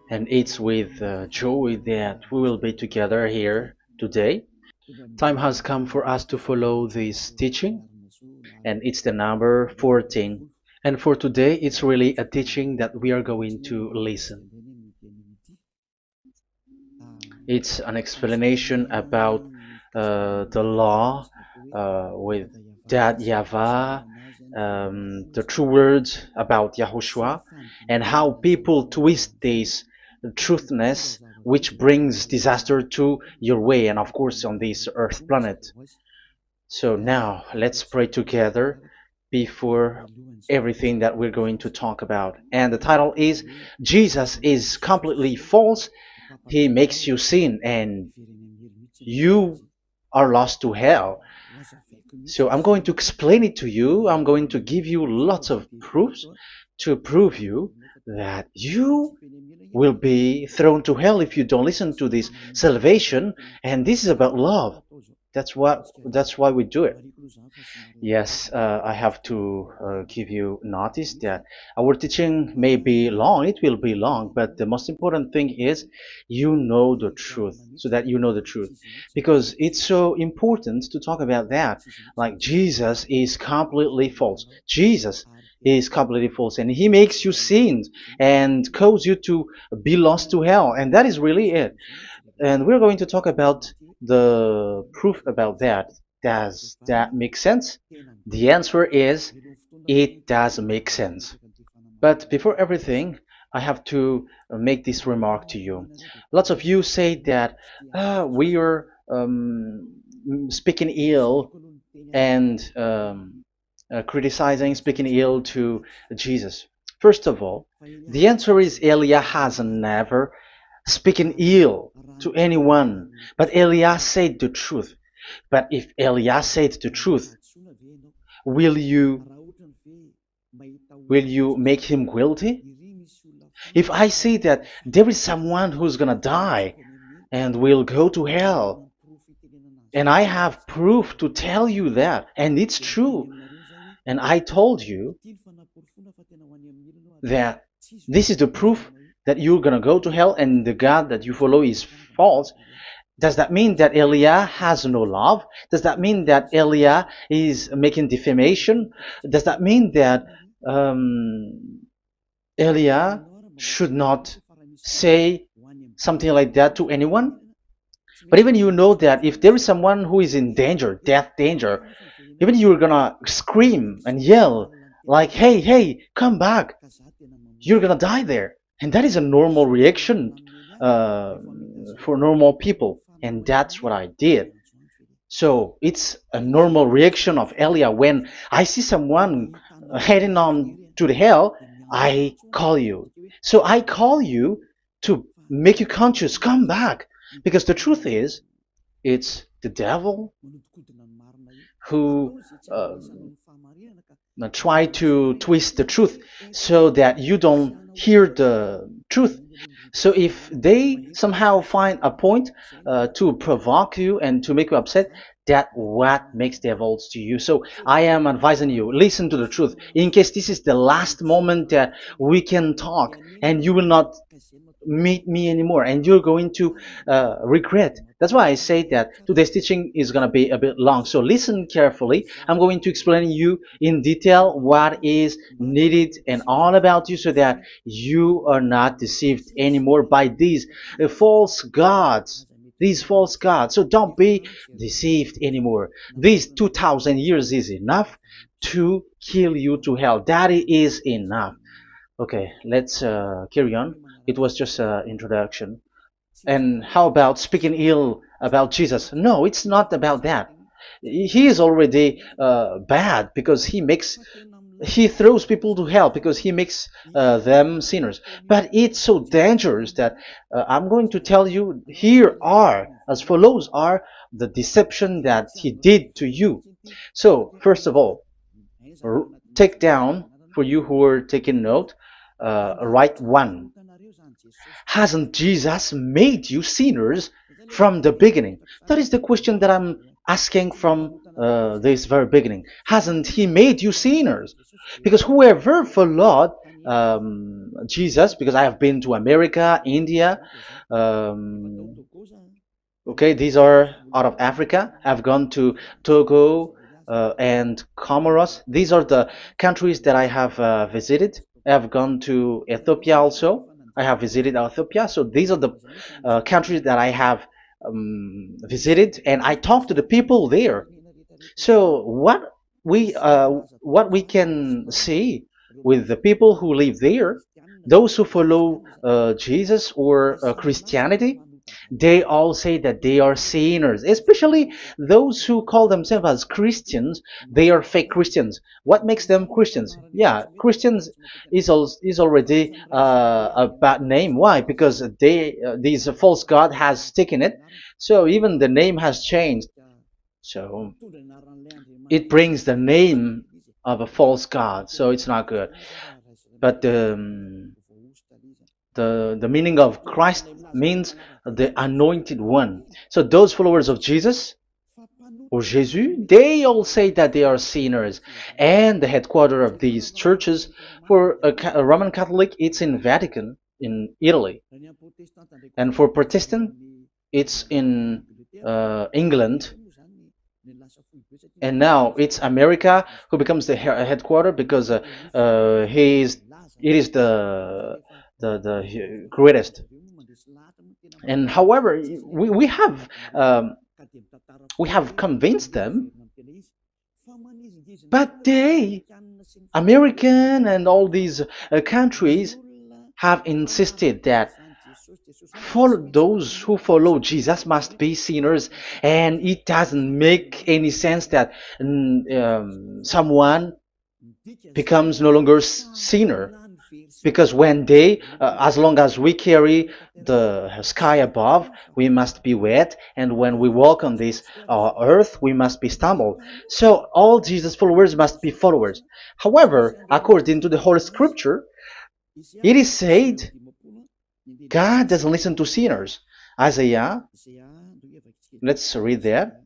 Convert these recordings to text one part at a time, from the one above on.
and it's with joy that we will be together here today. Time has come for us to follow this teaching, and it's the number 14. And for today, it's really a teaching that we are going to listen. It's an explanation about the law with that YAHVAH, the true words about YAHOSHUAH, and how people twist this truthness which brings disaster to your way and of course on this earth planet. So now let's pray together before everything that we're going to talk about. And the title is Jesus is completely false. He makes you sin and you are lost to hell. So I'm going to explain it to you. I'm going to give you lots of proofs to prove you that you will be thrown to hell if you don't listen to this salvation. And this is about love. That's why we do it. Yes, I have to give you notice that our teaching may be long, it will be long, but the most important thing is you know the truth, so that you know the truth. Because it's so important to talk about that. Like Jesus is completely false. Jesus is completely false, and he makes you sin and cause you to be lost to hell, and that is really it. And we're going to talk about the proof about that. Does that make sense? The answer is it does make sense. But before everything, I have to make this remark to you. Lots of you say that we are speaking ill and criticizing, speaking ill to Jesus. First of all, the answer is Elia has never speaking ill to anyone, but Elias said the truth. But if Elias said the truth, will you will you make him guilty? If I say that there is someone who's gonna die and will go to hell, and I have proof to tell you that, and it's true, and I told you that this is the proof that you're gonna go to hell and the God that you follow is false, does that mean that Elia has no love? Does that mean that Elia is making defamation? Does that mean that Elia should not say something like that to anyone? But even you know that if there is someone who is in danger, death danger, even you're gonna scream and yell like, hey, hey, come back. You're gonna die there. And that is a normal reaction uh, for normal people. And that's what I did. So it's a normal reaction of Elia when I see someone heading on to the hell, I call you. So I call you to make you conscious, come back. Because the truth is, it's the devil who try to twist the truth so that you don't hear the truth. So if they somehow find a point to provoke you and to make you upset, that what makes devils to you. So I am advising you, listen to the truth. In case this is the last moment that we can talk and you will not meet me anymore and you're going to regret. That's why I say that today's teaching is going to be a bit long, so listen carefully. I'm going to explain you in detail what is needed and all about you so that you are not deceived anymore by false gods these false gods. So don't be deceived anymore. These 2000 years is enough to kill you to hell. That is enough. Okay, let's carry on. It was just an introduction. And how about speaking ill about Jesus? No, it's not about that. He is already bad because he throws people to hell because he makes them sinners. But it's so dangerous that I'm going to tell you here are as follows are the deception that he did to you. So first of all, take down for you who are taking note. Write one. Hasn't Jesus made you sinners from the beginning? That is the question that I'm asking from this very beginning. Hasn't he made you sinners? Because whoever followed Jesus, because I have been to America, India. Okay, these are out of Africa. I've gone to Togo and Comoros. These are the countries that I have visited. I've gone to Ethiopia also. I have visited Ethiopia. So these are the countries that I have visited, and I talked to the people there. So what we can see with the people who live there, those who follow Jesus or Christianity, they all say that they are sinners, especially those who call themselves as Christians. They are fake Christians. What makes them Christians? Yeah, Christians is already a bad name. Why? Because these false god has taken it. So even the name has changed. So it brings the name of a false god. So it's not good. But the meaning of Christ means the anointed one. So those followers of Jesus or Jesus, they all say that they are sinners. And the headquarters of these churches for a Roman Catholic, it's in Vatican in Italy, and for Protestant, it's in England. And now it's America who becomes the headquarter because he is it is the greatest. And however, we have we have convinced them, but they, American and all these countries, have insisted that follow those who follow Jesus must be sinners, and it doesn't make any sense that someone becomes no longer sinner, because when they as long as we carry the sky above, we must be wet, and when we walk on this earth, we must be stumbled. So all Jesus followers must be followers. However, according to the Holy Scripture, it is said God doesn't listen to sinners. Isaiah, let's read that.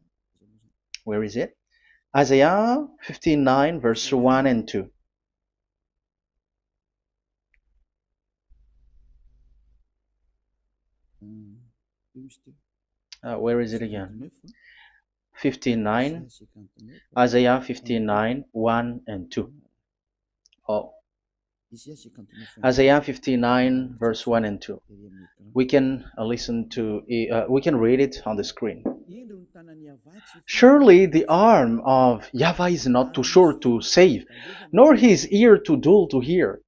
Where is it? Isaiah 59, verse 1 and 2. Where is it again? 59, Isaiah 59, 1 and 2. Oh, Isaiah 59, verse 1 and 2. We can we can read it on the screen. Surely the arm of YAHVAH is not too short to save, nor his ear too dull to hear.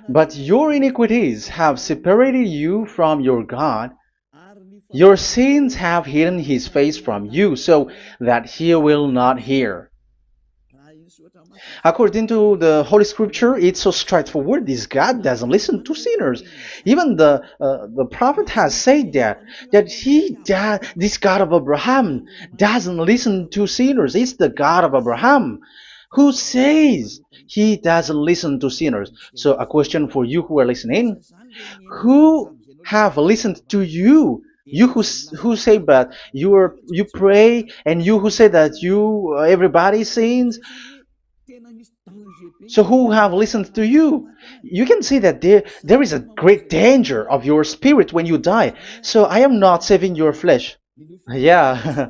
But your iniquities have separated you from your God. Your sins have hidden his face from you, so that he will not hear. According to the Holy Scripture, it's so straightforward. This God doesn't listen to sinners. Even the prophet has said that this God of Abraham doesn't listen to sinners. It's the God of Abraham who says he doesn't listen to sinners. So a question for you who are listening: who have listened to you? You who say that you pray, and you who say that you everybody sins. So who have listened to you? You can see that there is a great danger of your spirit when you die. So I am not saving your flesh. Yeah.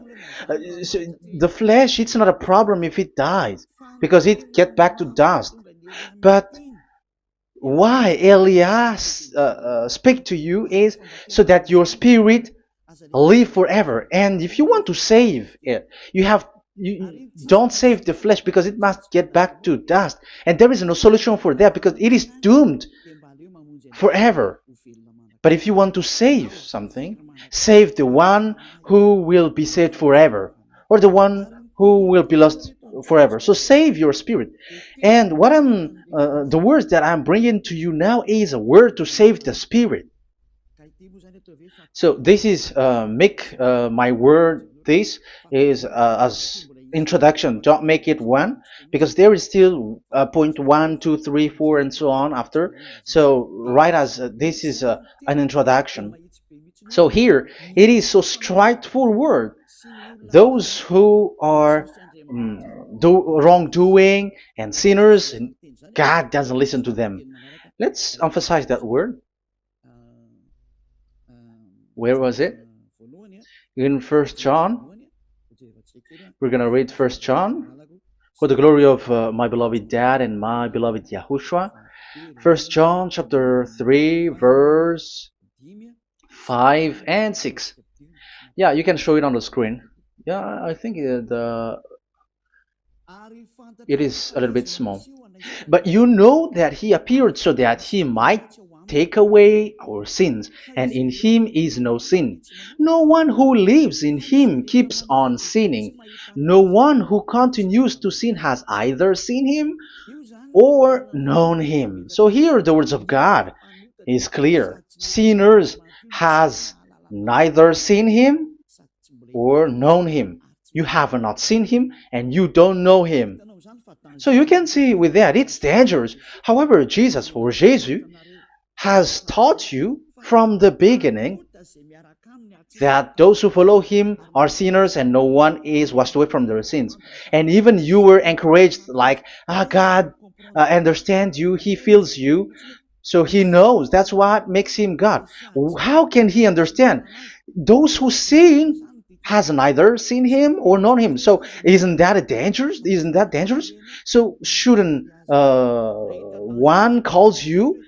So the flesh, it's not a problem if it dies, because it get back to dust. But why Elias speak to you is so that your spirit live forever. And if you want to save it, you don't save the flesh, because it must get back to dust, and there is no solution for that because it is doomed forever. But if you want to save something, save the one who will be saved forever, or the one who will be lost forever. So save your spirit. And the words that I'm bringing to you now is a word to save the spirit. So this is make my word. This is as introduction. Don't make it one, because there is still point 1, 2, 3, 4, and so on after. So write as this is an introduction. So here it is so straightforward. those who are wrongdoing and sinners, God doesn't listen to them. Let's emphasize that word. Where was it? In First John. We're gonna read First John. For the glory of my beloved Dad and my beloved Yahushua. First John chapter 3 verse 5 and 6. Yeah, you can show it on the screen. Yeah, I think it is a little bit small. But you know that he appeared so that he might take away our sins, and in him is no sin. No one who lives in him keeps on sinning. No one who continues to sin has either seen him or known him. So here the words of God is clear. Sinners has neither seen him or known him. You have not seen him and you don't know him. So you can see with that it's dangerous. However, Jesus or Jesus has taught you from the beginning that those who follow him are sinners and no one is washed away from their sins. And even you were encouraged like, God understands you, he feels you, so he knows. That's what makes him God. How can he understand? Those who sin has neither seen him or known him. So isn't that a dangerous? Isn't that dangerous? So shouldn't one calls you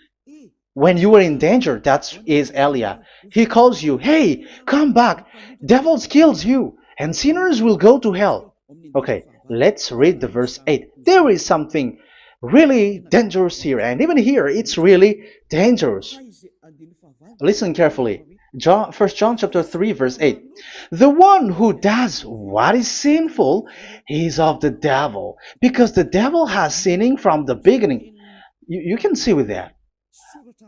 when you are in danger? That is Elia. He calls you, hey, come back. Devils kills you, and sinners will go to hell. Okay, let's read the verse 8. There is something really dangerous here, and even here it's really dangerous. Listen carefully. First John chapter 3 verse 8. The one who does what is sinful is of the devil, because the devil has sinning from the beginning. You can see with that.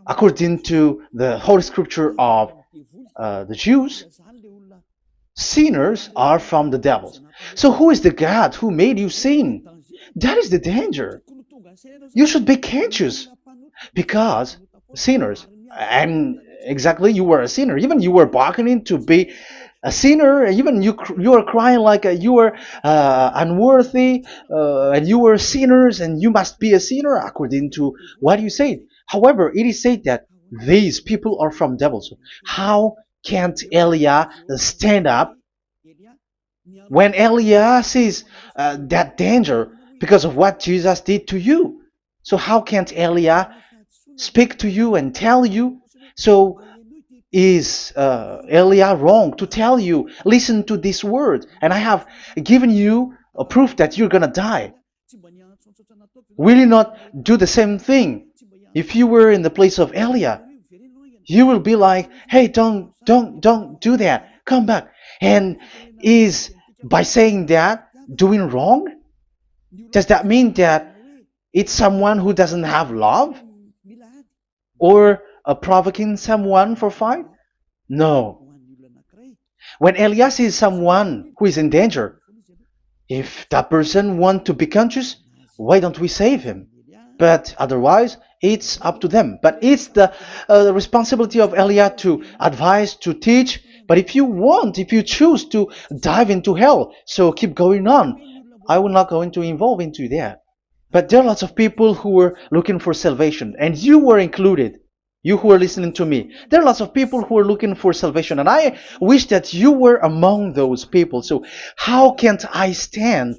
According to the Holy Scripture of the Jews, sinners are from the devils. So who is the God who made you sin? That is the danger. You should be conscious, because sinners, and exactly you were a sinner. Even you were bargaining to be a sinner. Even you were crying like you were unworthy, and you were sinners, and you must be a sinner according to what you said. However, it is said that these people are from devils. How can't Elia stand up when Elia sees that danger because of what Jesus did to you? So how can't Elia speak to you and tell you? So is Elia wrong to tell you, listen to this word, and I have given you a proof that you're gonna die? Will you not do the same thing? If you were in the place of Elia, you will be like, hey, don't do that, come back. And is by saying that doing wrong? Does that mean that it's someone who doesn't have love, or provoking someone for fight? No. When Elias is someone who is in danger, if that person wants to be conscious, why don't we save him? But otherwise, it's up to them. But it's the responsibility of Elia to advise, to teach. But if you choose to dive into hell, so keep going on. I will not go into involve into that. But there are lots of people who were looking for salvation, and you were included. You who are listening to me, there are lots of people who are looking for salvation, and I wish that you were among those people. So how can't I stand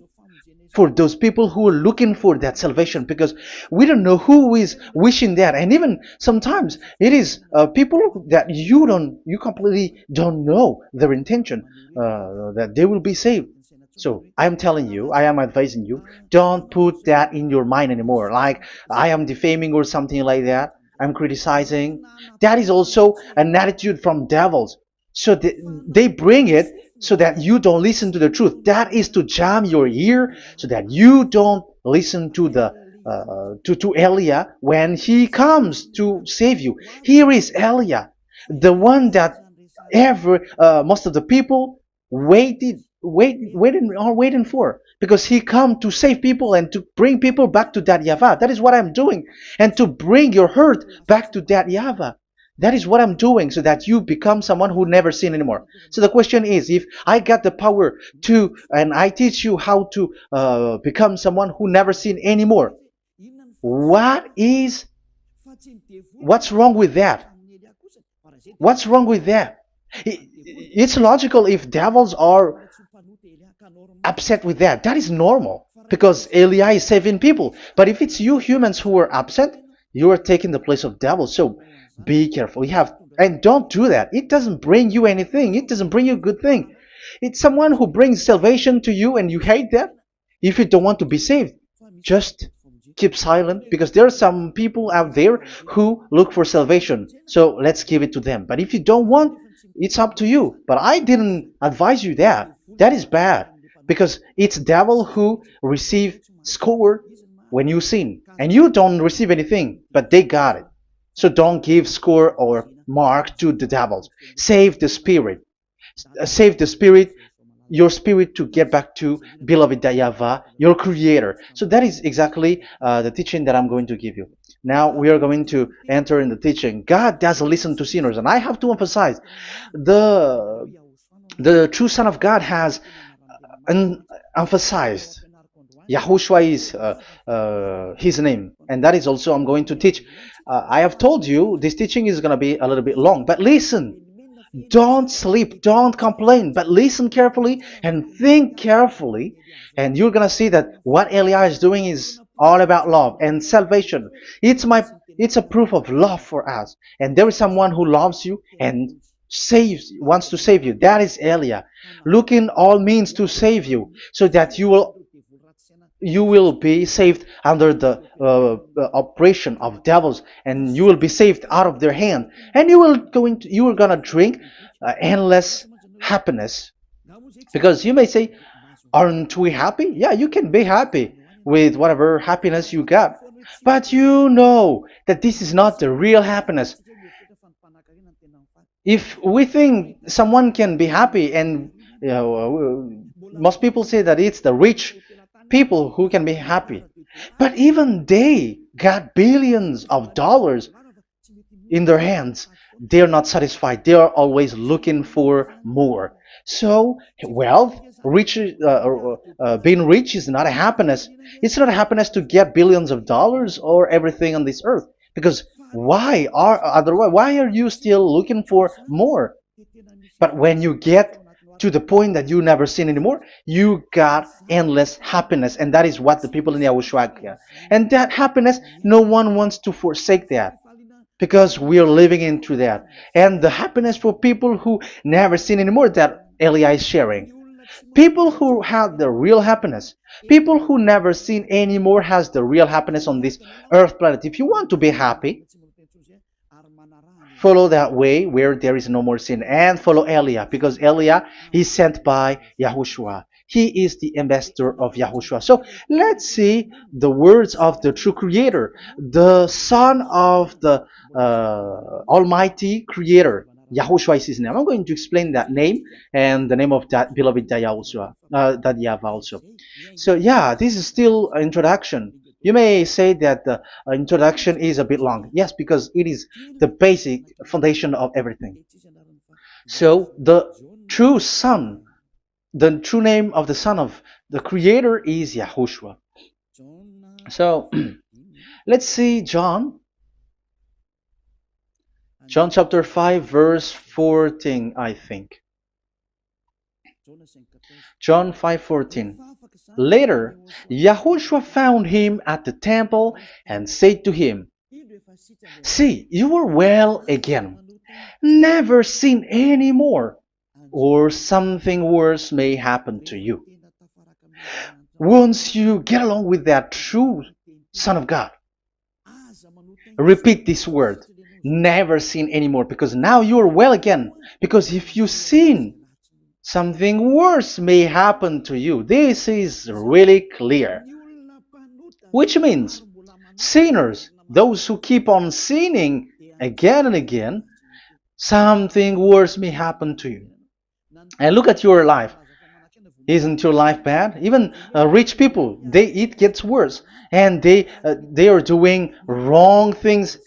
for those people who are looking for that salvation? Because we don't know who is wishing that, and even sometimes it is people that you completely don't know their intention, that they will be saved. So I am telling you, I am advising you, don't put that in your mind anymore, like I am defaming or something like that. I'm criticizing. That is also an attitude from devils. So they bring it so that you don't listen to the truth. That is to jam your ear so that you don't listen to the to Elia when he comes to save you. Here is Elia, the one that most of the people waiting for, because he come to save people and to bring people back to that YAHVAH. That is what I'm doing, and to bring your hurt back to that YAHVAH. That is what I'm doing so that you become someone who never sin anymore. So the question is, if I got the power to, and I teach you how to become someone who never sin anymore, what is, what's wrong with that? What's wrong with that? It's logical if devils are upset with that. That is normal because Eli is saving people. But if it's you humans who are upset, you are taking the place of devils. So be careful. You have, and don't do that. It doesn't bring you anything. It doesn't bring you a good thing. It's someone who brings salvation to you and you hate that. If you don't want to be saved, just keep silent because there are some people out there who look for salvation. So let's give it to them. But if you don't want, it's up to you. But I didn't advise you that. That is bad because it's devil who receive score when you sin and you don't receive anything, but they got it. So don't give score or mark to the devils. Save the spirit. Save the spirit, your spirit to get back to beloved YAHVAH, your creator. So that is exactly the teaching that I'm going to give you. Now we are going to enter in the teaching. God doesn't listen to sinners, and I have to emphasize the the true Son of God has emphasized. Yahushua is his name, and that is also I'm going to teach. I have told you this teaching is going to be a little bit long, but listen. Don't sleep, don't complain, but listen carefully and think carefully, and you're gonna see that what Eli is doing is all about love and salvation. It's a proof of love for us, and there is someone who loves you and wants to save you. That is Elia, looking all means to save you, so that you will be saved under the oppression of devils, and you will be saved out of their hand, and you are gonna drink endless happiness. Because you may say, aren't we happy? Yeah, you can be happy with whatever happiness you got, but you know that this is not the real happiness. If we think someone can be happy, and most people say that it's the rich people who can be happy, but even they got billions of dollars in their hands, they're not satisfied. They are always looking for more. So wealth, being rich is not a happiness. It's not a happiness to get billions of dollars or everything on this earth. Because why are you still looking for more? But when you get to the point that you never sin anymore, you got endless happiness, and that is what the people in Yahushua get. And that happiness, no one wants to forsake that because we are living into that. And the happiness for people who never sin anymore that Eli is sharing. People who have the real happiness, people who never sin anymore has the real happiness on this earth planet. If you want to be happy, follow that way where there is no more sin and follow Elia because Elia is sent by Yahushua. He is the ambassador of Yahushua. So let's see the words of the true creator, the son of the almighty creator. Yahushua is his name. I'm going to explain that name and the name of that beloved Yahushua, that YAHVAH also. So yeah, this is still an introduction. You may say that the introduction is a bit long. Yes, because it is the basic foundation of everything. So true son, the true name of the son of the creator is Yahushua. So let's see John chapter 5 verse 14, I think. John 5:14. Later, Yahushua found him at the temple and said to him, "See, you are well again. Never sin any more, or something worse may happen to you." Once you get along with that true Son of God, repeat this word, never sin anymore, because now you are well again. Because if you sin, something worse may happen to you. This is really clear. Which means, sinners, those who keep on sinning again and again, something worse may happen to you. And look at your life. Isn't your life bad? Even rich people, it gets worse, and they are doing wrong things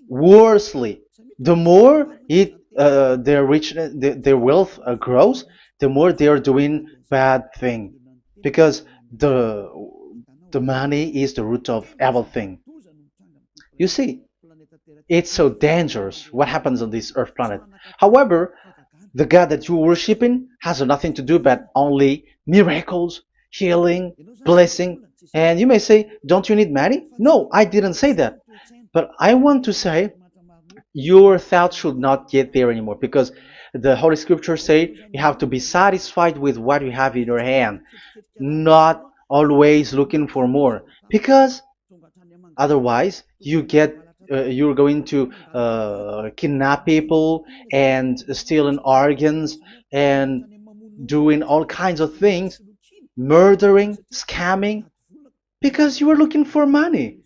worsely. The more their rich, their wealth grows, the more they are doing bad thing, because the the money is the root of everything. You see, it's so dangerous what happens on this earth planet. However, the God that you're worshiping has nothing to do but only miracles, healing, blessing. And you may say, don't you need money? No, I didn't say that. But I want to say your thoughts should not get there anymore, because the Holy Scriptures say you have to be satisfied with what you have in your hand, not always looking for more, because otherwise you're going to kidnap people and stealing organs and doing all kinds of things, murdering, scamming, because you are looking for money,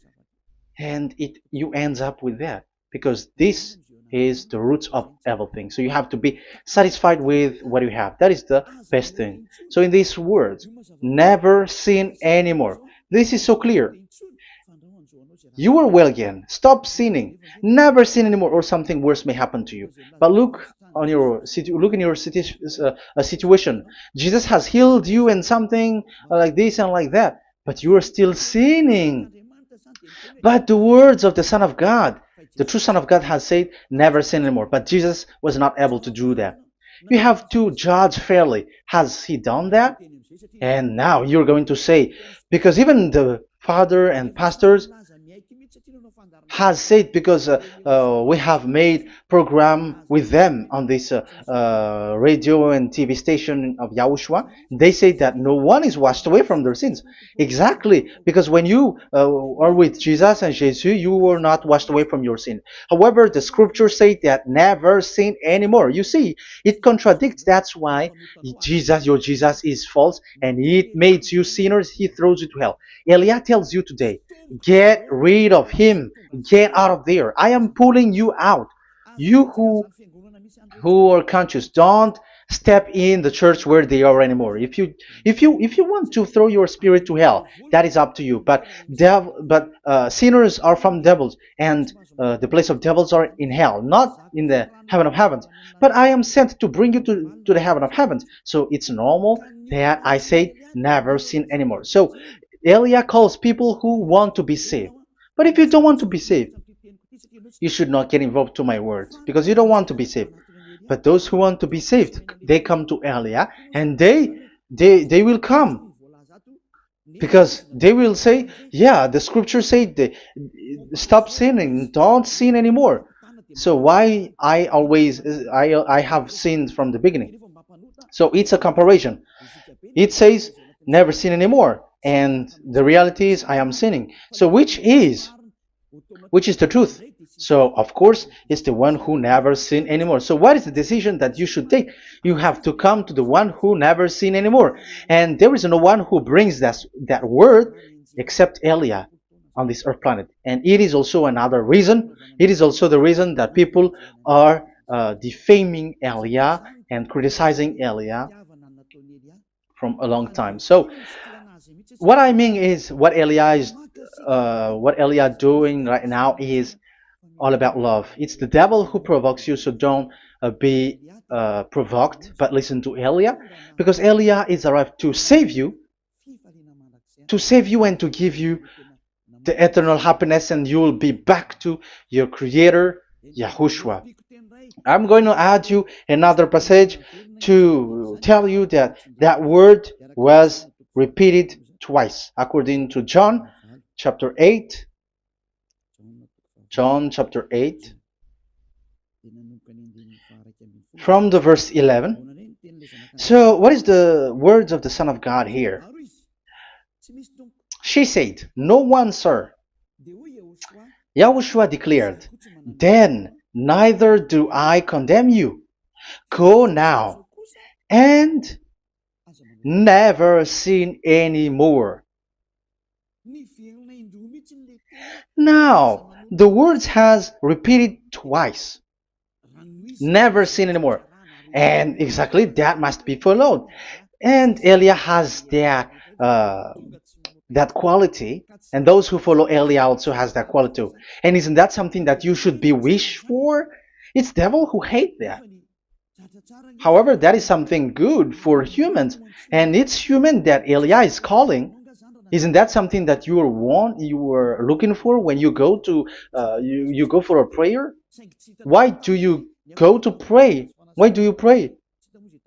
and it you ends up with that, because this is the roots of everything. So you have to be satisfied with what you have. That is the best thing. So in these words, never sin anymore, this is so clear. You are well again. Stop sinning. Never sin anymore, or something worse may happen to you. But look in your situation. Jesus has healed you and something like this and like that, but you are still sinning. But the words of the Son of God, the true Son of God, has said, never sin anymore. But Jesus was not able to do that. You have to judge fairly. Has he done that? And now you're going to say, because even the father and pastors has said, because we have made program with them on this radio and TV station of Yahushua. They say that no one is washed away from their sins. Exactly, because when you are with Jesus and Jesus, you were not washed away from your sin. However, the scriptures say that never sin anymore. You see, it contradicts. That's why your Jesus is false, and it makes you sinners. He throws you to hell. Elia tells you today, get rid of him. Get out of there. I am pulling you out. You who are conscious, don't step in the church where they are anymore. If you want to throw your spirit to hell, that is up to you. But sinners are from devils, and the place of devils are in hell, not in the heaven of heavens. But I am sent to bring you to the heaven of heavens. So it's normal that I say never sin anymore. So Elia calls people who want to be saved. But if you don't want to be saved, you should not get involved to my words, because you don't want to be saved. But those who want to be saved, they come to Elia, and they will come, because they will say, yeah, the scriptures say stop sinning, don't sin anymore. So why I have sinned from the beginning? So it's a comparison. It says never sin anymore, and the reality is I am sinning. So which is the truth? So of course it's the one who never sin anymore. So what is the decision that you should take? You have to come to the one who never sin anymore, and there is no one who brings that word except Elia on this earth planet. And it is also another reason. It is also the reason that people are defaming Elia and criticizing Elia from a long time. So what I mean is what Elia doing right now is all about love. It's the devil who provokes you, so don't be provoked, but listen to Elia, because Elia is arrived to save you and to give you the eternal happiness, and you will be back to your Creator, Yahushua. I'm going to add you another passage to tell you that that word was repeated twice, according to chapter 8, John chapter 8, from the verse 11. So, what is the words of the Son of God here? She said, no one, sir. Yahushua declared, then neither do I condemn you. Go now and never sin any more. Now, the words has repeated twice. Never sin anymore. And exactly that must be followed. And Elia has that quality, and those who follow Elia also has that quality too. And isn't that something that you should be wish for? It's devil who hate that. However, that is something good for humans, and it's human that Elia is calling. Isn't that something that you were looking for when you go to you go for a prayer? Why do you go to pray? Why do you pray?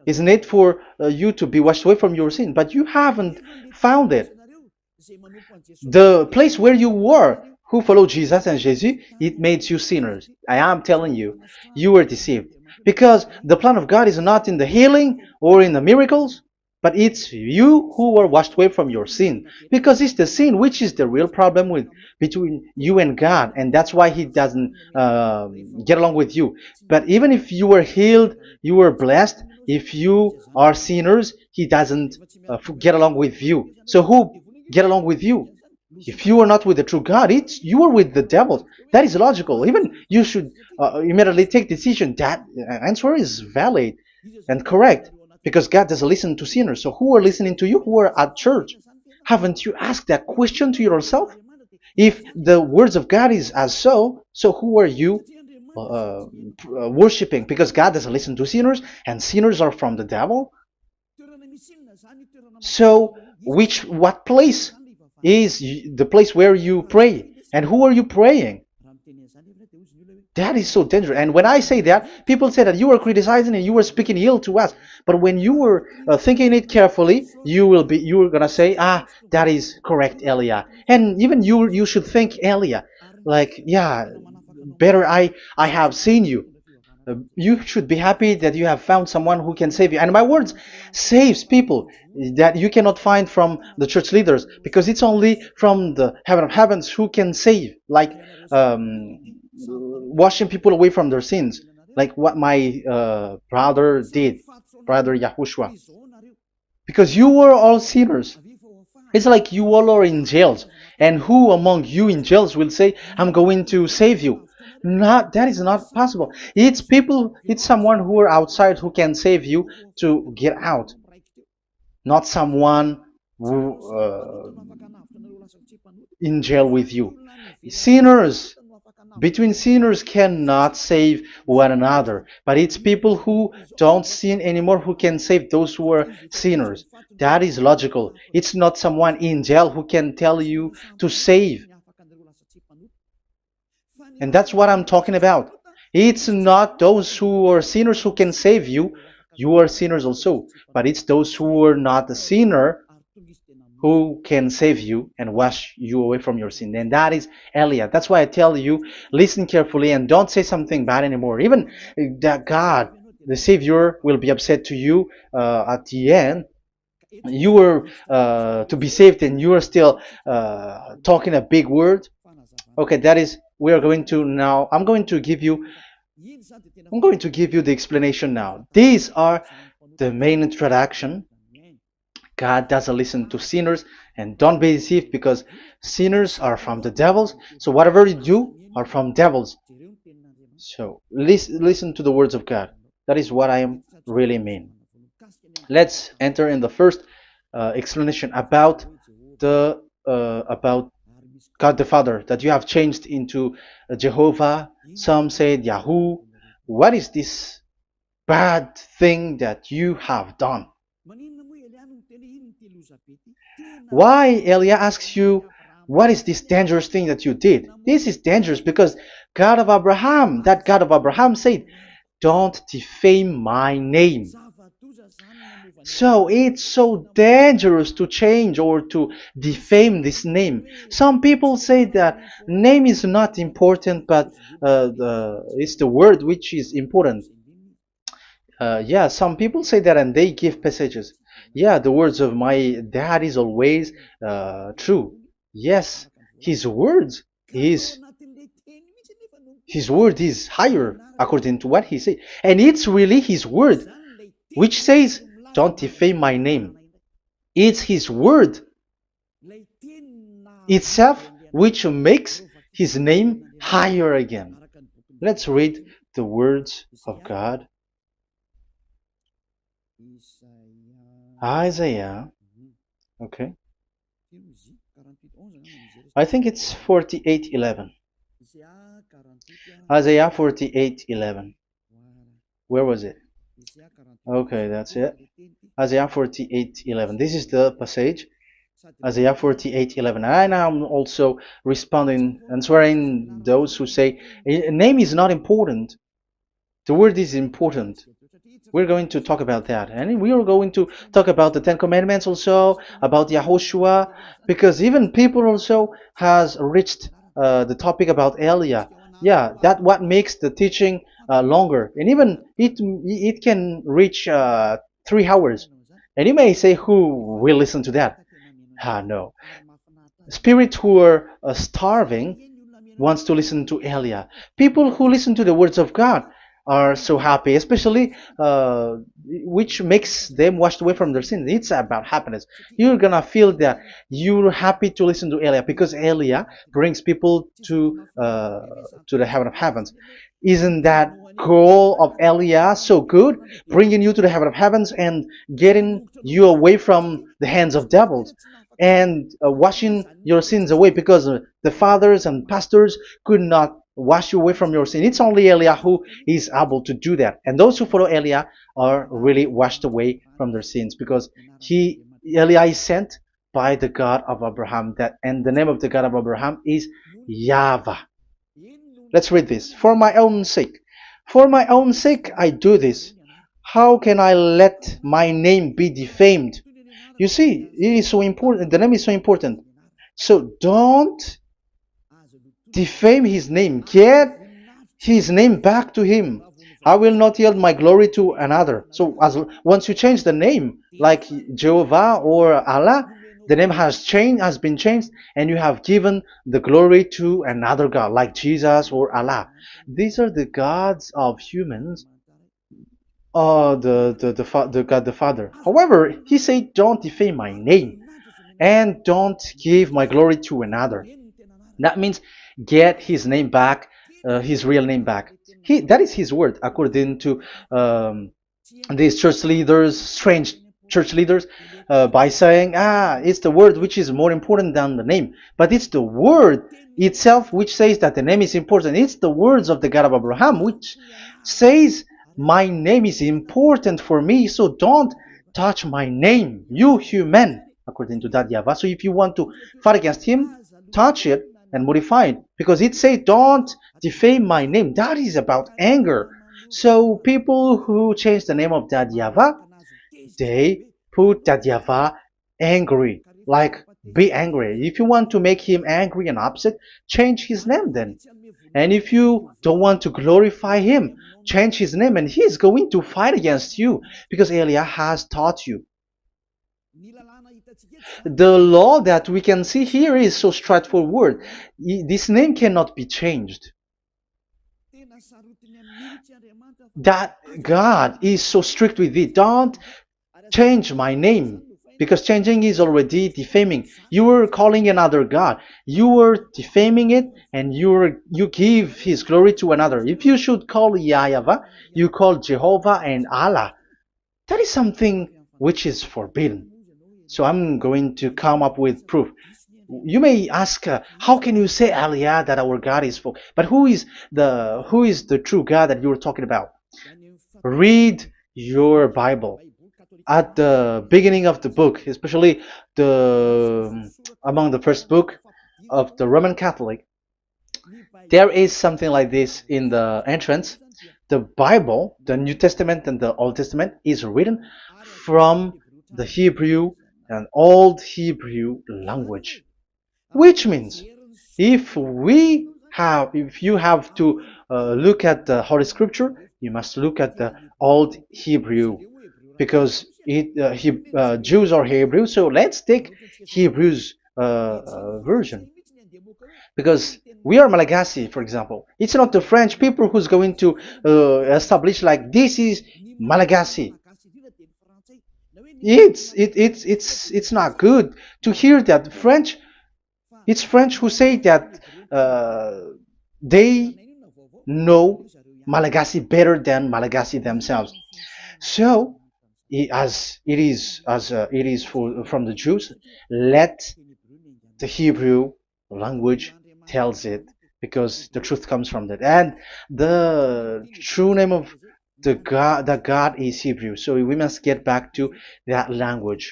Isn't it for you to be washed away from your sin? But you haven't found it. The place where you were, who followed Jesus and Jesus, it made you sinners. I am telling you, you were deceived. Because the plan of God is not in the healing or in the miracles, but it's you who were washed away from your sin. Because it's the sin which is the real problem with between you and God, and that's why He doesn't get along with you. But even if you were healed, you were blessed. If you are sinners, He doesn't get along with you. So who get along with you? If you are not with the true God, it's you are with the devil. That is logical. Even you should immediately take decision. That answer is valid and correct because God doesn't listen to sinners. So who are listening to you? Who are at church? Haven't you asked that question to yourself? If the words of God is as so who are you worshiping? Because God doesn't listen to sinners, and sinners are from the devil. So, what place is the place where you pray? And who are you praying? That is so dangerous. And when I say that, people say that you are criticizing and you are speaking ill to us. But when you were thinking it carefully, you are gonna say, ah, that is correct, Elia. And even you should think, Elia, like, yeah, better I have seen you. You should be happy that you have found someone who can save you. And my words saves people that you cannot find from the church leaders because it's only from the heaven of heavens who can save. Like washing people away from their sins, like what my brother did, brother Yahushua. Because you were all sinners. It's like you all are in jails. And who among you in jails will say, I'm going to save you? Not that is not possible. It's people, it's someone who are outside who can save you to get out. Not someone who in jail with you. Sinners between sinners cannot save one another, but it's people who don't sin anymore who can save those who are sinners. That is logical. It's not someone in jail who can tell you to save. And that's what I'm talking about. It's not those who are sinners who can save you. You are sinners also. But it's those who are not a sinner who can save you and wash you away from your sin. And that is Eliah. That's why I tell you, listen carefully and don't say something bad anymore. Even that God, the Savior, will be upset to you at the end. You were to be saved and you are still talking a big word. Okay, that is, we are going to now, I'm going to give you the explanation now. These are the main introduction. God doesn't listen to sinners, and don't be deceived because sinners are from the devils. So whatever you do are from devils. So listen to the words of God. That is what I am really mean. Let's enter in the first explanation about the about God the Father that you have changed into Jehovah. Some said Yahoo. What is this bad thing that you have done? Why Elia asks you, what is this dangerous thing that you did? This is dangerous because God of Abraham, that God of Abraham said, don't defame my name. So it's so dangerous to change or to defame this name. Some people say that name is not important, but it's the word which is important. Yeah, some people say that and they give passages. Yeah, the words of my dad is always true. Yes, his words is his word is higher according to what he said. And it's really his word which says, don't defame my name. It's his word itself which makes his name higher again. Let's read the words of God. Isaiah, okay. I think it's 48:11. Isaiah 48:11. Where was it? Okay, that's it. Isaiah 48:11. This is the passage. Isaiah 48:11. And I'm also responding, answering those who say a name is not important. The word is important. We're going to talk about that. And we are going to talk about the Ten Commandments also, about Yahushua, because even people also has reached the topic about Elia. Yeah, that what makes the teaching longer. And even it can reach 3 hours. And you may say, who will listen to that? Ah, no. Spirits who are starving wants to listen to Elia. People who listen to the words of God are so happy, especially which makes them washed away from their sins. It's about happiness. You're gonna feel that you're happy to listen to Elia because Elia brings people to the heaven of heavens. Isn't that goal of Elia so good, bringing you to the heaven of heavens and getting you away from the hands of devils? And washing your sins away because the fathers and pastors could not wash you away from your sin. It's only Elia who is able to do that. And those who follow Elia are really washed away from their sins because Elia is sent by the God of Abraham. And the name of the God of Abraham is YAHVAH. Let's read this. For my own sake. For my own sake I do this. How can I let my name be defamed? You see, it is so important. The name is so important. So don't defame his name. Get his name back to him. I will not yield my glory to another. So once you change the name, like Jehovah or Allah, the name has been changed, and you have given the glory to another God, like Jesus or Allah. These are the gods of humans, the God the Father. However, he said, "Don't defame my name, and don't give my glory to another." That means get his name back, his real name back. That is his word, according to these church leaders, strange church leaders, by saying, it's the word which is more important than the name. But it's the word itself which says that the name is important. It's the words of the God of Abraham which says, my name is important for me, so don't touch my name, you human, according to that YAHVAH. So if you want to fight against him, touch it and modify it, because it says don't defame my name. That is about anger. So people who change the name of that YAHVAH, they put that YAHVAH angry, like be angry. If you want to make him angry and upset, change his name then. And if you don't want to glorify him, change his name, and he's going to fight against you, because Elia has taught you. The law that we can see here is so straightforward. This name cannot be changed. That God is so strict with it. Don't change my name, because changing is already defaming. You are calling another God. You are defaming it, and you give his glory to another. If you should call YAHVAH, you call Jehovah and Allah. That is something which is forbidden. So I'm going to come up with proof. You may ask, how can you say, Elia, that our God is full? But who is the true God that you're talking about? Read your Bible. At the beginning of the book, especially among the first book of the Roman Catholic, there is something like this in the entrance. The Bible, the New Testament and the Old Testament, is written from the Hebrew and Old Hebrew language, which means if you have to look at the Holy Scripture, you must look at the Old Hebrew, because Jews are Hebrew. So let's take Hebrew's version, because we are Malagasy, for example. It's not the French people who's going to establish like this is Malagasy. It's not good to hear that French. It's French who say that they know Malagasy better than Malagasy themselves. So, as it is from the Jews, let the Hebrew language tells it, because the truth comes from that. And the true name of the God is Hebrew. So we must get back to that language.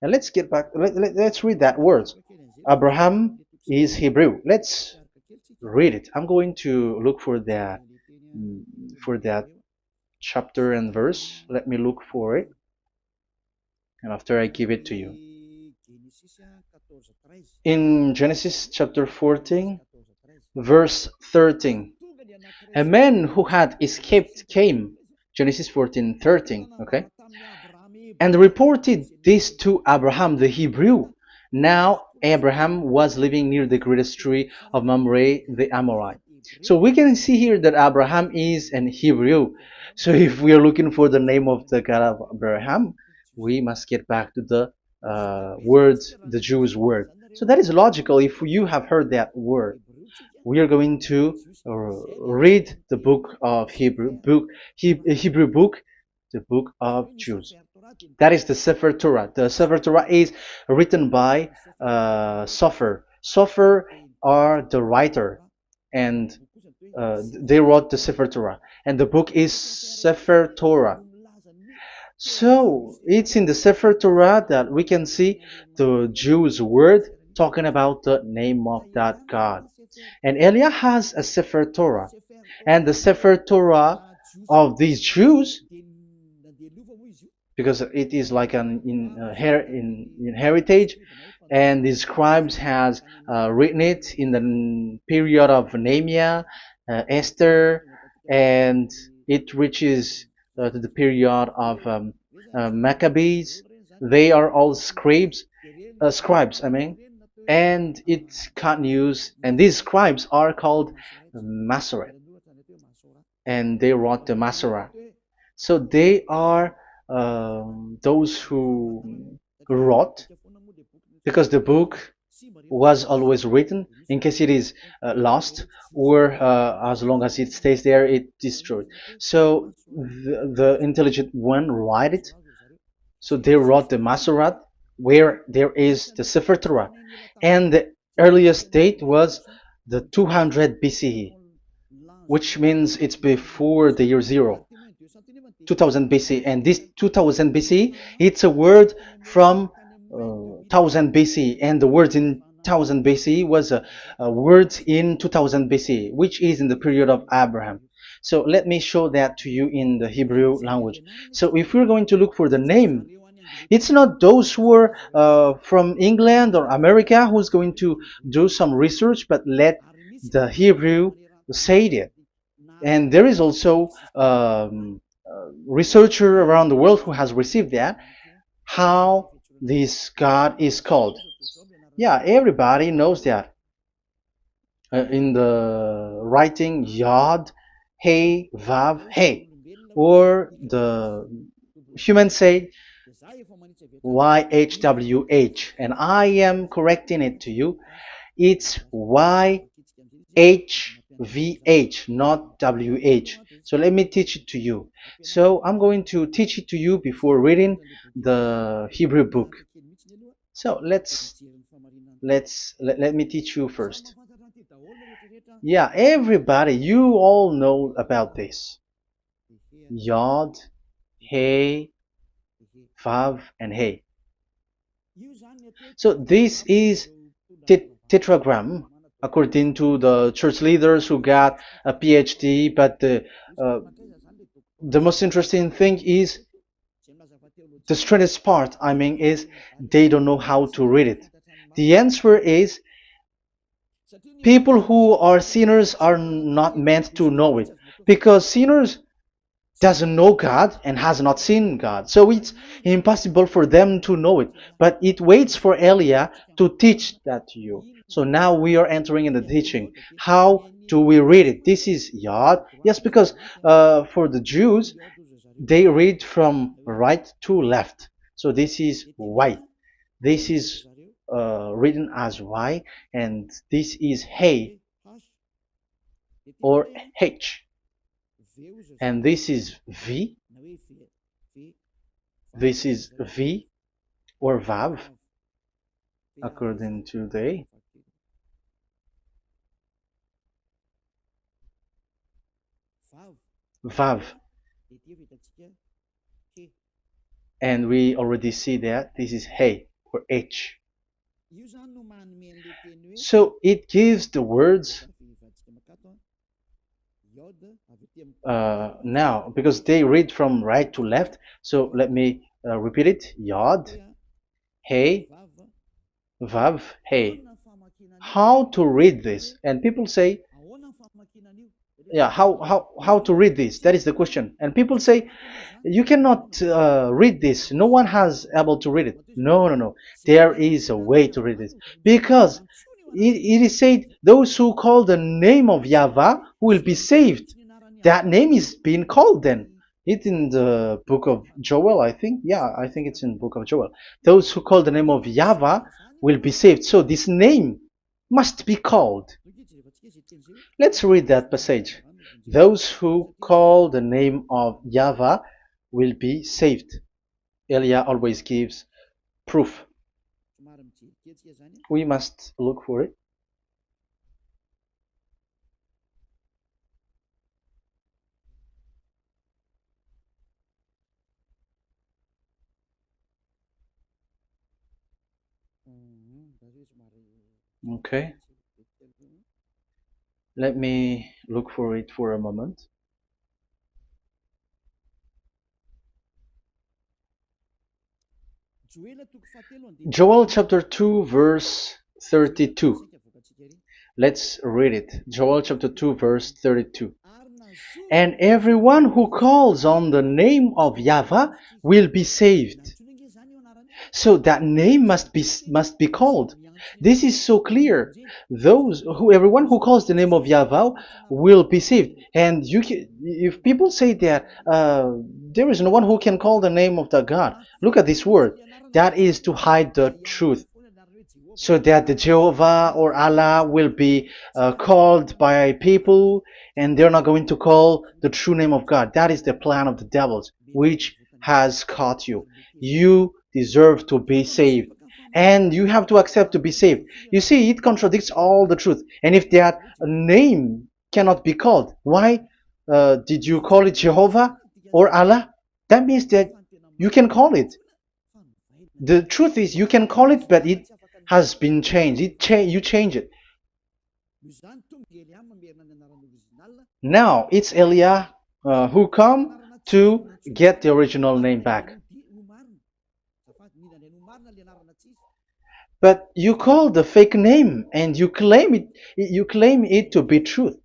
And let's get back. Let's read that word. Abraham is Hebrew. Let's read it. I'm going to look mm, for that chapter and verse. Let me look for it, and after I give it to you. In Genesis chapter 14, verse 13, a man who had escaped came, Genesis 14:13, okay, and reported this to Abraham the Hebrew. Now Abraham was living near the greatest tree of Mamre the Amorite. So we can see here that Abraham is an Hebrew. So if we are looking for the name of the God of Abraham, we must get back to the word, the Jews' word. So that is logical. If you have heard that word, we are going to read the book of Hebrew book, the book of Jews. That is the Sefer Torah. The Sefer Torah is written by Sofer. Sofer are the writer, and they wrote the Sefer Torah, and the book is Sefer Torah. So it's in the Sefer Torah that we can see the Jews' word talking about the name of that God. And Elia has a Sefer Torah, and the Sefer Torah of these Jews, because it is like an in heritage, and the scribes has written it in the period of Nehemiah, Esther, and it reaches to the period of Maccabees. They are all scribes, I mean, and it continues, and these scribes are called Masoret, and they wrote the Masorah. So they are those who wrote, because the book was always written in case it is lost, or as long as it stays there, it destroyed. So the intelligent one write it. So they wrote the Masorat, where there is the Sefer Torah, and the earliest date was the 200 BCE, which means it's before the year zero. 2000 BC, and this 2000 BC, it's a word from 1000 BC, and the word in 1000 BC was a word in 2000 BC, which is in the period of Abraham. So let me show that to you in the Hebrew language. So if we're going to look for the name, it's not those who are from England or America who's going to do some research, but let the Hebrew say it. And there is also researcher around the world who has received that, how this God is called. Yeah, everybody knows that. In the writing Yod, Hey, Vav, Hey, or the human say YHWH, and I am correcting it to you. It's YHVH, not WH. So let me teach it to you. So I'm going to teach it to you before reading the Hebrew book. So let me teach you first. Yeah, everybody, you all know about this. Yod, Hey, Vav, and Hey. So this is tetragram, according to the church leaders who got a PhD. But the most interesting thing is, the strangest part, I mean, is they don't know how to read it. The answer is, people who are sinners are not meant to know it, because sinners doesn't know God and has not seen God. So it's impossible for them to know it. But it waits for Elia to teach that to you. So now we are entering in the teaching. How do we read it? This is Yod. Yes, because for the Jews, they read from right to left. So this is Y. This is written as Y, and this is Hey or H. And this is V. This is V or Vav, according to they. Vav. And we already see that this is Hey or H. So it gives the words now because they read from right to left. So let me repeat it. Yod, Hey, Vav, Hey. How to read this? And people say, yeah, how to read this? That is the question. And people say, you cannot read this. No one has able to read it. No, no, no. There is a way to read this because it is said those who call the name of Yahweh will be saved. That name is being called then. It's in the book of Joel, I think. Yeah, I think it's in the book of Joel. Those who call the name of Yahweh will be saved. So this name must be called. Let's read that passage. Those who call the name of Yahweh will be saved. Elia always gives proof. We must look for it. Okay. Let me look for it for a moment. Joel chapter 2 verse 32. Let's read it. Joel chapter 2 verse 32. And everyone who calls on the name of Yahweh will be saved. So that name must be called. This is so clear. Everyone who calls the name of Yahweh will be saved. And if people say that there is no one who can call the name of the God, look at this word. That is to hide the truth, so that the Jehovah or Allah will be called by people, and they're not going to call the true name of God. That is the plan of the devils, which has caught you. You deserve to be saved, and you have to accept to be saved. You see, it contradicts all the truth. And if that name cannot be called, why did you call it Jehovah or Allah? That means that you can call it. The truth is, you can call it, but it has been changed. You change it. Now it's Elia who come to get the original name back. But you call the fake name and you claim it. You claim it to be truth.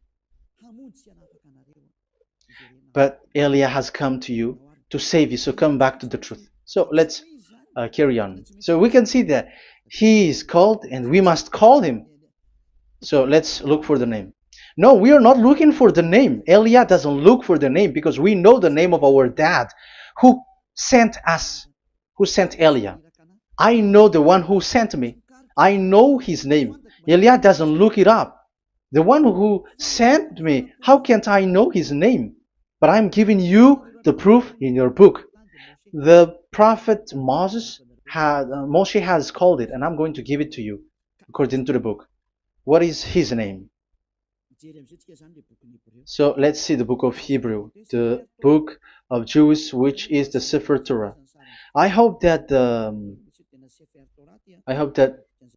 But Elia has come to you to save you. So come back to the truth. So let's carry on. So we can see that he is called and we must call him. So let's look for the name. No, we are not looking for the name. Elia doesn't look for the name because we know the name of our dad who sent us, who sent Elia. I know the one who sent me. I know his name. Elia doesn't look it up. The one who sent me, how can't I know his name? But I'm giving you the proof in your book. The prophet Moshe has called it, and I'm going to give it to you according to the book. What is his name? So let's see the book of Hebrew, the book of Jews, which is the Sefer Torah. I hope that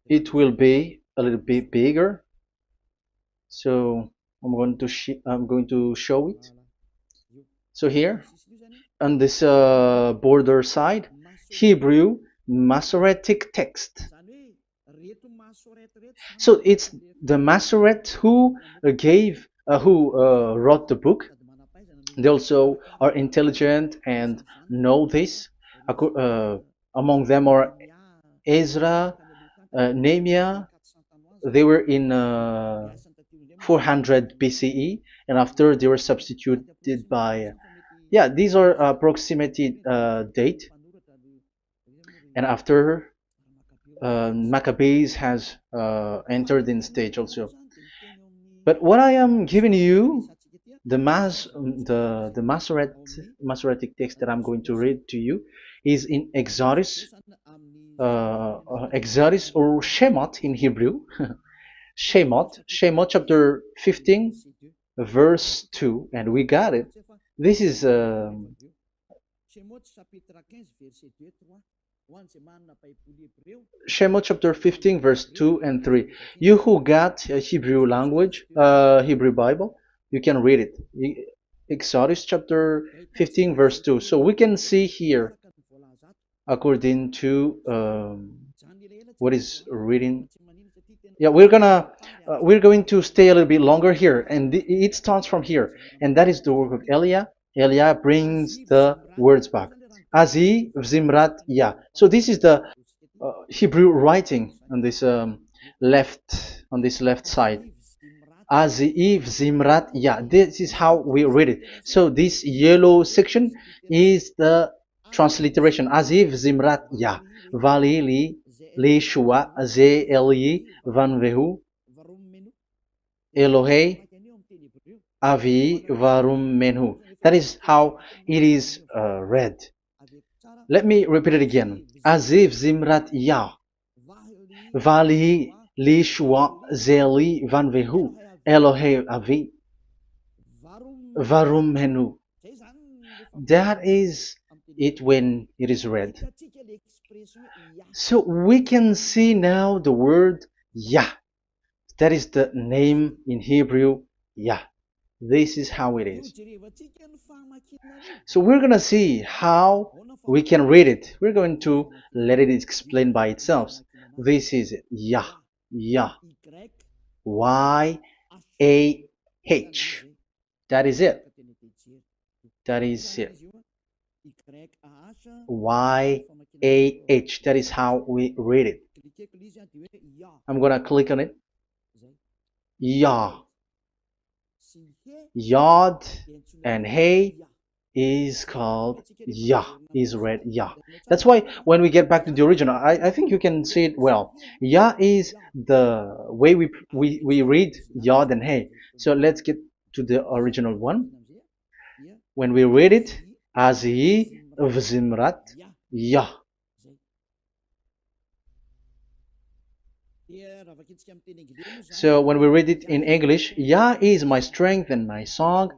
it will be a little bit bigger. So I'm going to show it. So here on this border side, Hebrew Masoretic text. So it's the Masoret who wrote the book. They also are intelligent and know this. Among them are Ezra, Nehemiah. They were in 400 BCE, and after they were substituted by, yeah, these are approximated date. And after Maccabees has entered in stage also. But what I am giving you, the Masoretic text that I'm going to read to you, is in Exodus, Exodus or Shemot in Hebrew, Shemot chapter 15, verse 2, and we got it. This is Shemot chapter 15, verse 2 and 3. You who got a Hebrew language, Hebrew Bible, you can read it. Exodus chapter 15, verse 2. So we can see here, according to what is reading. Yeah, we're going to stay a little bit longer here, and it starts from here, and that is the work of Eliah. Eliah brings the words back. Azi Zimrat Ya. So this is the Hebrew writing on this left side. Aziv Zimrat Ya. This is how we read it. So this yellow section is the transliteration. Aziv Zimrat Ya. Vali li shua ze eli van vehu Elohei avi varum menhu. That is how it is read. Let me repeat it again. Aziv Zimrat Ya. Vali li shua ze eli van vehu Elohei avi varum menhu. That is it when it is read. So we can see now the word Yah. That is the name in Hebrew, Yah. This is how it is. So we're going to see how we can read it. We're going to let it explain by itself. This is it. Yah. Yah. Y-A-H. That is it. That is it. Y-A-H. That is how we read it. I'm going to click on it. Yah. Yod and Hey is called Yah, is read Yah. That's why when we get back to the original, I think you can see it well. Yah is the way we read Yod and Hey. So let's get to the original one. When we read it, Azi Vzimrat Yah. So when we read it in English, Yah is my strength and my song.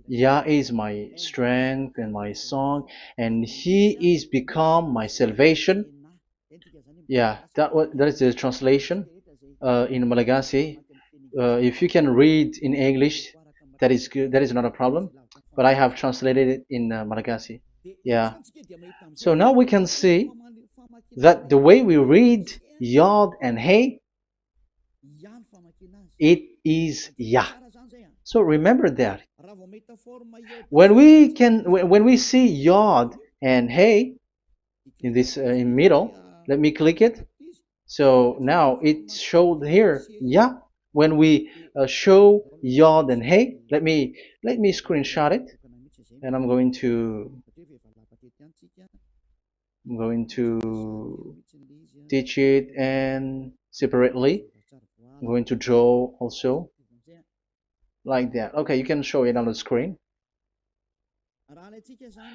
Yah is my strength and my song, and He is become my salvation. Yeah, that is the translation in Malagasy. If you can read in English, that is good. That is not a problem. But I have translated it in Malagasy. Yeah. So now we can see that the way we read Yod and Hey, it is Yah. So remember that. When we see Yod and Hey in this in middle, let me click it. So now it showed here Yah. When we show Yod and Hey, let me screenshot it, and I'm going to teach it and separately. I'm going to draw also like that. Okay, you can show it on the screen.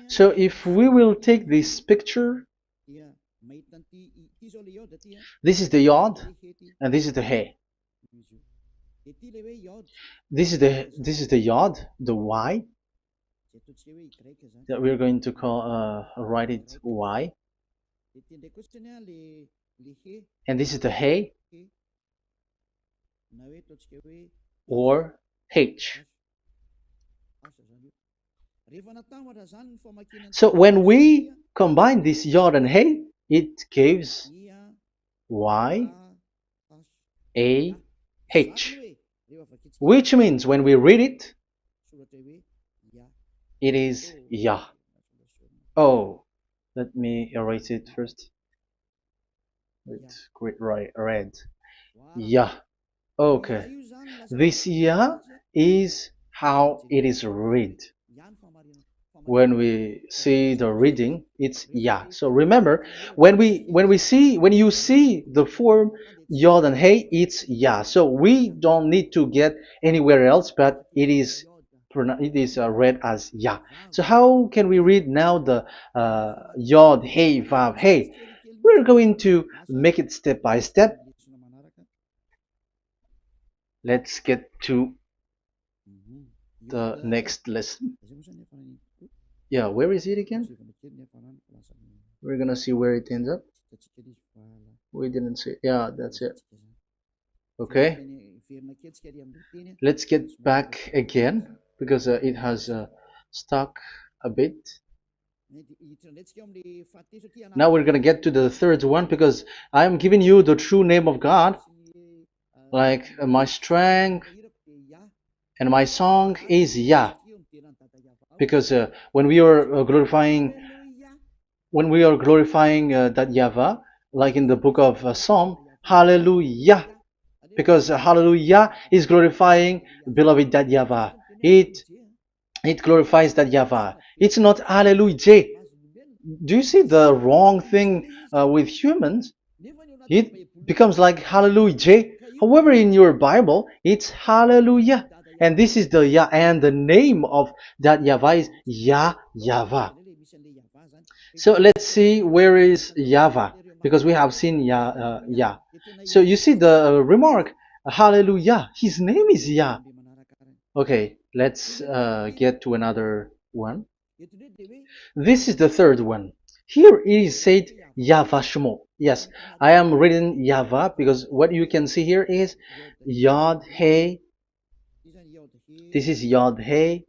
So if we will take this picture, this is the Yod and this is the Hey. This is the Yod, the Y, that we're going to call write it Y. And this is the Hey or H. So when we combine this Yod and Hey, it gives Y A H, which means when we read it, it is Yah. Oh, let me erase it first with great red. Yah. Okay. This Yah is how it is read. When we see the reading, it's Yah. So remember, when you see the form Yod and Hey, it's Yah. So we don't need to get anywhere else, but it is read as Yah. So how can we read now the Yod, Hey, Vav, Hey? We're going to make it step by step. Let's get to the next lesson. Yeah, where is it again? We're gonna see where it ends up. We didn't see. Yeah, that's it. Okay. Let's get back again because it has stuck a bit. Now we're gonna get to the third one because I'm giving you the true name of God, like my strength and my song is Yah, because when we are glorifying that YAHVAH, like in the book of Psalm, Hallelujah, because Hallelujah is glorifying beloved that YAHVAH. It glorifies that YAHVAH. It's not Hallelujah. Do you see the wrong thing with humans? It becomes like Hallelujah. However, in your Bible, it's Hallelujah. And this is the Yah, and the name of that YAHVAH is YAHVAH. So let's see where is YAHVAH, because we have seen Yah. So you see the remark, Hallelujah, his name is Yah. Okay, let's get to another one. This is the third one. Here it is said YAHVAH. Yes, I am reading YAHVAH because what you can see here is Yod Hey. This is Yod Hey.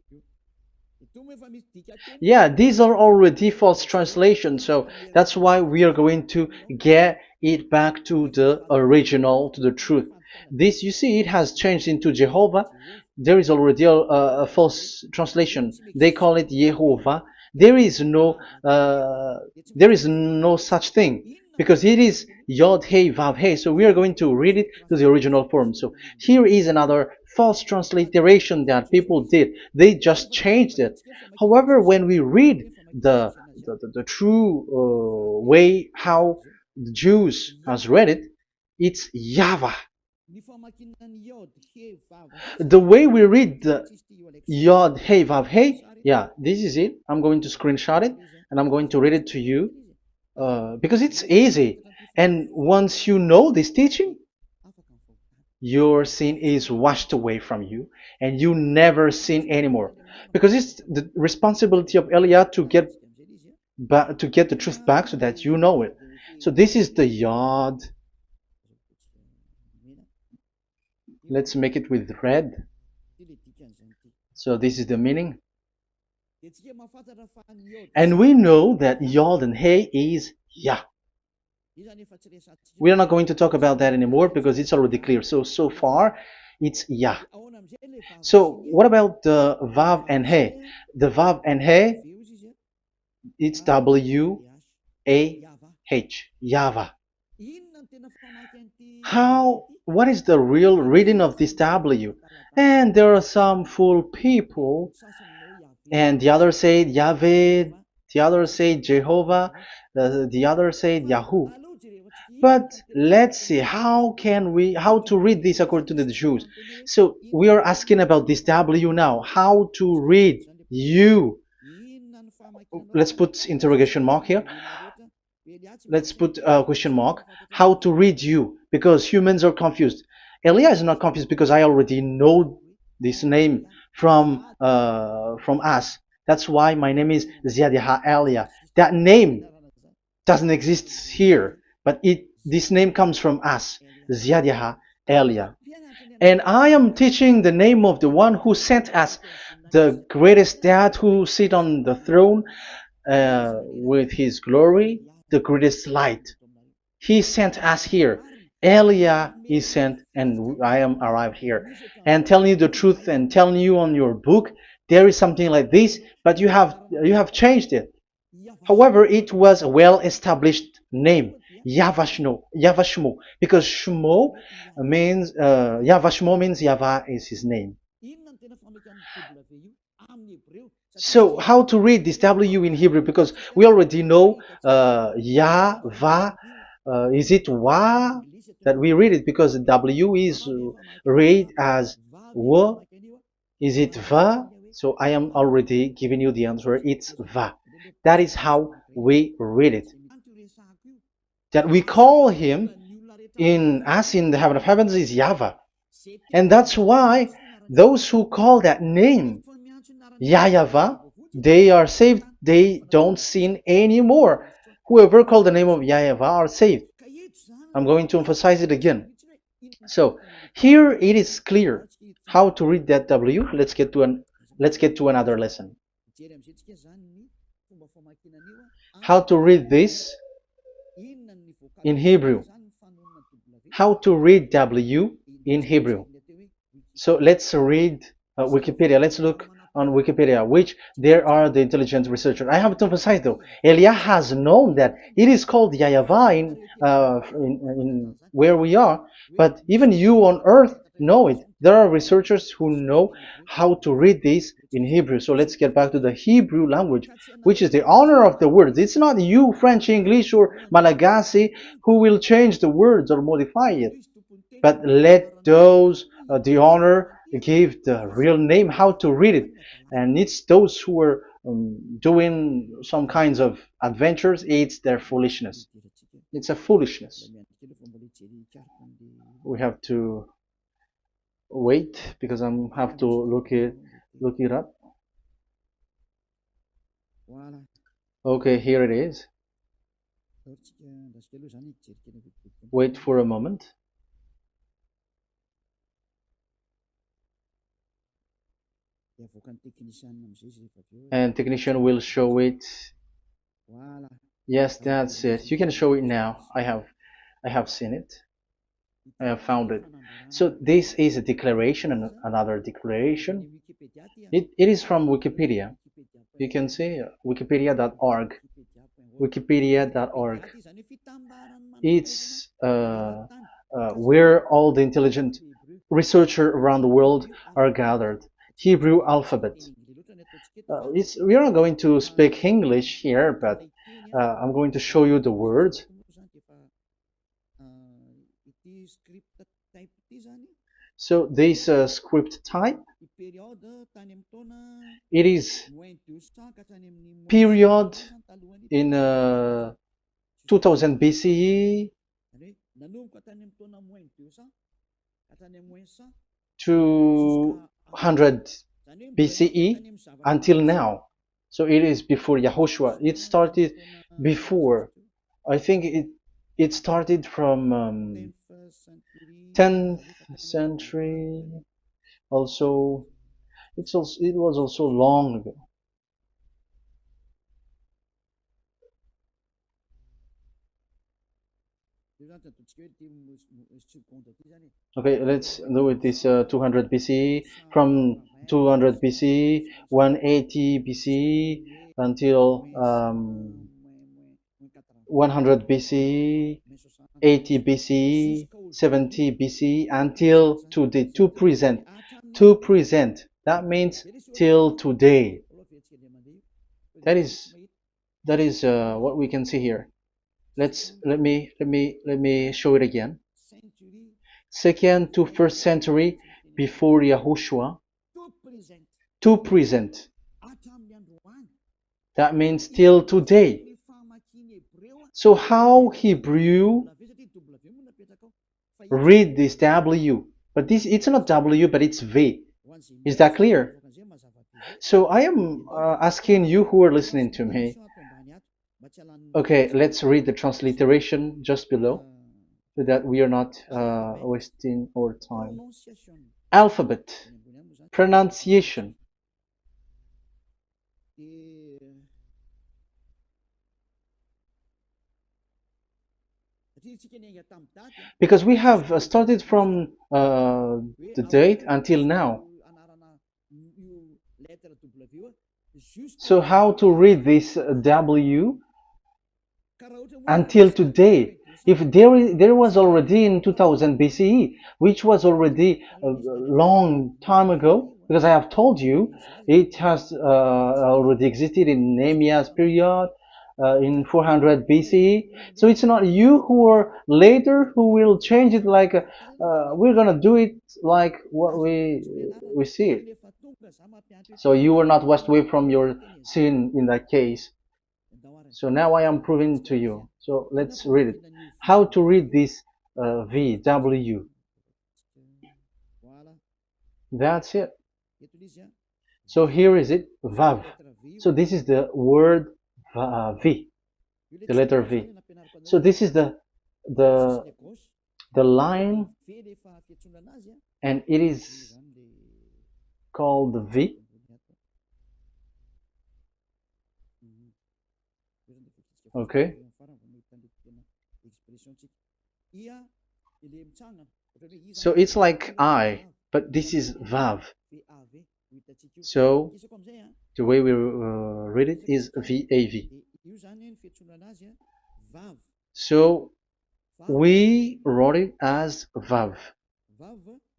Yeah, these are already false translations, so that's why we are going to get it back to the original, to the truth. This, you see, it has changed into Jehovah. There is already a false translation. They call it Yehovah. There is no such thing because it is Yod Hey Vav Hey. So we are going to read it to the original form. So here is another false transliteration that people did. They just changed it. However, when we read the true way how the Jews has read it, it's YAHVAH. The way we read the Yod Hey Vav Hey, yeah, this is it. I'm going to screenshot it and I'm going to read it to you because it's easy. And once you know this teaching, your sin is washed away from you and you never sin anymore, because it's the responsibility of Elia to get the truth back so that you know it. So this is the Yod. Let's make it with red. So this is the meaning. And we know that Yod and Hey is Yah. We are not going to talk about that anymore because it's already clear. So far, it's Yah. So what about the Vav and He? The Vav and He, it's W-A-H, YAHVAH. What is the real reading of this W? And there are some fool people, and the others say Yahweh, the others say Jehovah, the others say Yahoo. But let's see how to read this according to the Jews. So we are asking about this W now. How to read you? Let's put interrogation mark here. Let's put a question mark. How to read you? Because humans are confused. Elia is not confused because I already know this name from us. That's why my name is Ziadiha Elia. That name doesn't exist here, but this name comes from us, Ziadiha Elia. And I am teaching the name of the one who sent us, the greatest dad who sit on the throne with his glory, the greatest light. He sent us here. Elia is sent, and I am arrived here. And telling you the truth and telling you on your book, there is something like this, but you have changed it. However, it was a well-established name, YAHVAH, because Shmo means YAHVAH means YAHVAH is his name. So how to read this W in Hebrew? Because we already know YAHVAH. Is it Wa that we read it? Because W is read as W. Is it Va? So I am already giving you the answer. It's Va. That is how we read it. That we call him in the heaven of heavens is YAHVAH. And that's why those who call that name YAHVAH, they are saved. They don't sin anymore. Whoever called the name of YAHVAH are saved. I'm going to emphasize it again. So here it is clear how to read that W. Let's get to another lesson. How to read this in Hebrew. How to read W in Hebrew. So let's read Wikipedia. Let's look on Wikipedia, which there are the intelligent researchers. I have to emphasize though, Elia has known that it is called YAHVAH in where we are, but even you on earth know it. There are researchers who know how to read this in Hebrew. So let's get back to the Hebrew language, which is the honor of the words. It's not you, French, English, or Malagasy, who will change the words or modify it. But let those the honor give the real name, how to read it. And it's those who are doing some kinds of adventures, it's their foolishness. It's a foolishness. We have to wait because I have to look it up. Okay, here it is. Wait for a moment. And technician will show it. Yes, that's it. You can show it now. I have seen it. I have found it. So this is a declaration and another declaration. It is from Wikipedia. You can see wikipedia.org. Wikipedia.org. It's where all the intelligent researchers around the world are gathered. Hebrew alphabet. We are not going to speak English here, but I'm going to show you the words. So this script type, it is period in 2000 BCE, 200 BCE until now. So it is before Yahushua. It started before. I think it started from 10th century. Also, it was also long ago. Okay, let's do it this 200 BCE, from 200 BCE, 180 BCE until 100 BCE, 80 BCE, 70 BCE until today, to present. To present. That means till today. That is what we can see here. Let me show it again. Second to first century before Yahushua. To present. That means till today. So how Hebrew read this W? But it's not W, but it's V. Is that clear? So I am asking you who are listening to me. Okay, let's read the transliteration just below so that we are not wasting our time. Alphabet, pronunciation. Because we have started from the date until now. So how to read this W until today? If there was already in 2000 BCE, which was already a long time ago, because I have told you it has already existed in Nehemiah's period, in 400 BCE. So it's not you who are later who will change it like we're gonna do it like what we see it. So you were not washed away from your sin in that case. So now I am proving to you. So let's read it. How to read this VW? That's it. So here is it, vav. So this is the word V, the letter V. So this is the the line, and it is called V. Okay. So it's like I, but this is vav. So the way we read it is VAV. So we wrote it as vav.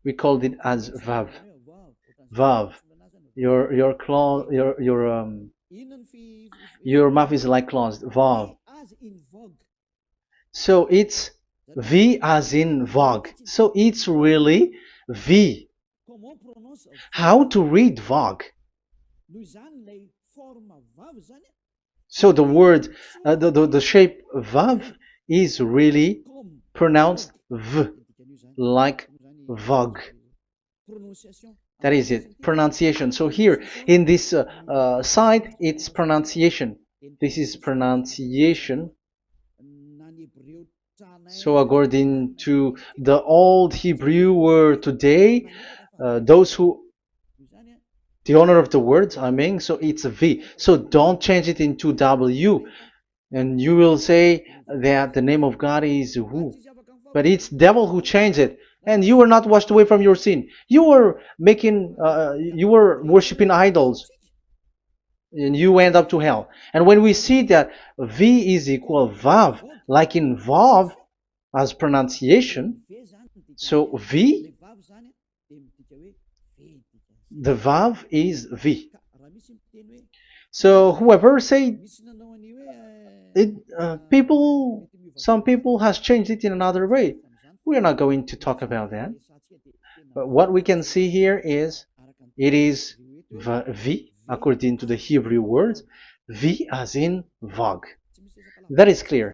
We called it as vav. Vav. Your claw, your mouth is like closed. Vav. So it's V as in vogue. So it's really V. How to read vogue? So the word, the shape vav is really pronounced V, like vogue. That is it, pronunciation. So here in this side, it's pronunciation. This is pronunciation. So according to the old Hebrew word today, those who, the owner of the word, I mean, so it's a V. So don't change it into W, and you will say that the name of God is who. But it's devil who changed it, and you were not washed away from your sin. You were you were worshiping idols, and you end up to hell. And when we see that V is equal Vav, like in Vav as pronunciation, so V, the Vav is V. So whoever say it, some people has changed it in another way. We are not going to talk about that. But what we can see here is it is V according to the Hebrew word, V as in vogue. That is clear.